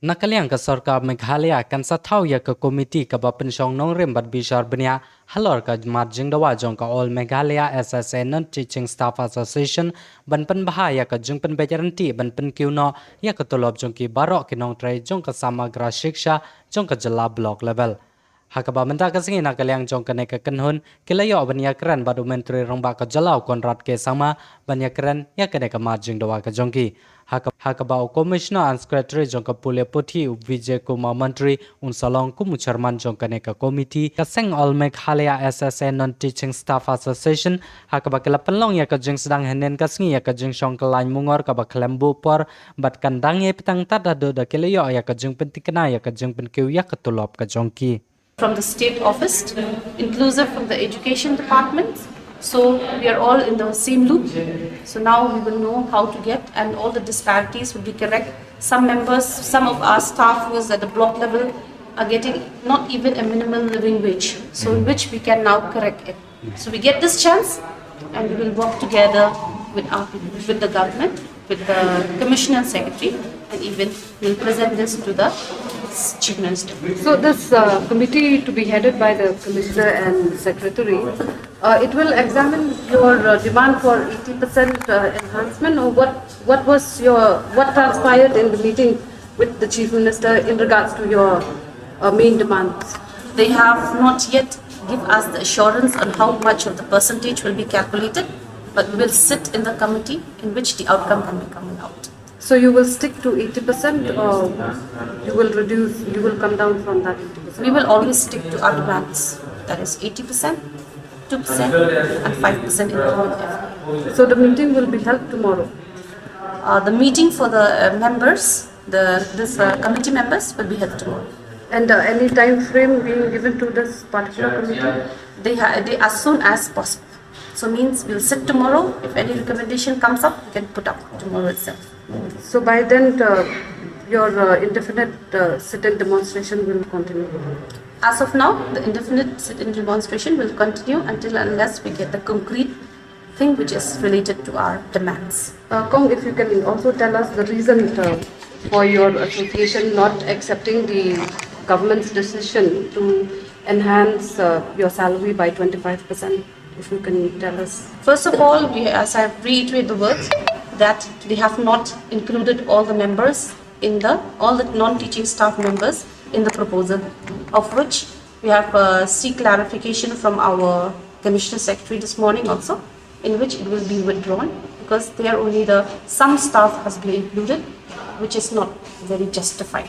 Nakaliang ka Sorkar Meghalaya kan sa Thaw ya ka committee ka ba pensong nong rim bat bishar benya halor ka marjing dawa jong ka all Meghalaya SSA non teaching staff association ban pen bahaya ka jung pen bejaranti ban Pynkiew no ya ka Tulop jong ki barok ki nong trai jong ka samagra shiksha jong ka Jylla block level. Hakaba menta ka singi nakaliang jong ka neka kenhun kilayo banya kran badu menteri rongba ka Jylla konrat ke sama banya kran ya ka neka marjing dawa ka jong ki. Hakaba Commissioner and Secretary jongka Pule Puthi Vijay Kumar Mantri unsalong kumu chairman jongka neka committee kaseng all Meghalaya SSA non-teaching staff association hakaba kala penlong ya kajeng sedang henen kasngi ya kajeng songkelain mungor kaba kelembu por bat kandang ya petang tada do da kelayo ya kajeng pentikena ya kajeng Pynkiew ya ketulop kajongki. From the state office, inclusive from the education department. So we are all in the same loop. So now we will know how to get, and all the disparities will be correct. Some members, some of our staff who is at the block level are getting not even a minimum living wage. So in which we can now correct it. So we get this chance, and we will work together with the government, with the commissioner and secretary, and even we'll present this to the chief minister. So this committee to be headed by the commissioner and secretary, it will examine your demand for 80% enhancement, or what transpired in the meeting with the chief minister in regards to your main demands. They have not yet give us the assurance on how much of the percentage will be calculated, but we will sit in the committee in which the outcome can be coming out. So you will stick to 80%, or you will come down from that 80%? We will always stick to our demands. That is 80%, 2% and 5% increment. So the meeting will be held tomorrow? The meeting for the members, this committee members will be held tomorrow. And any time frame being given to this particular committee? They as soon as possible. So means we'll sit tomorrow. If any recommendation comes up, we can put up tomorrow itself. So by then your indefinite sit-in demonstration will continue? As of now, the indefinite sit-in demonstration will continue until unless we get the concrete thing which is related to our demands. Kong, if you can also tell us the reason for your association not accepting the government's decision to enhance your salary by 25%, if you can tell us. First of all, as I reiterate the words, that they have not included all the members all the non-teaching staff members in the proposal, of which we have seek clarification from our commissioner secretary this morning also, in which it will be withdrawn because there only some staff has been included, which is not very justified.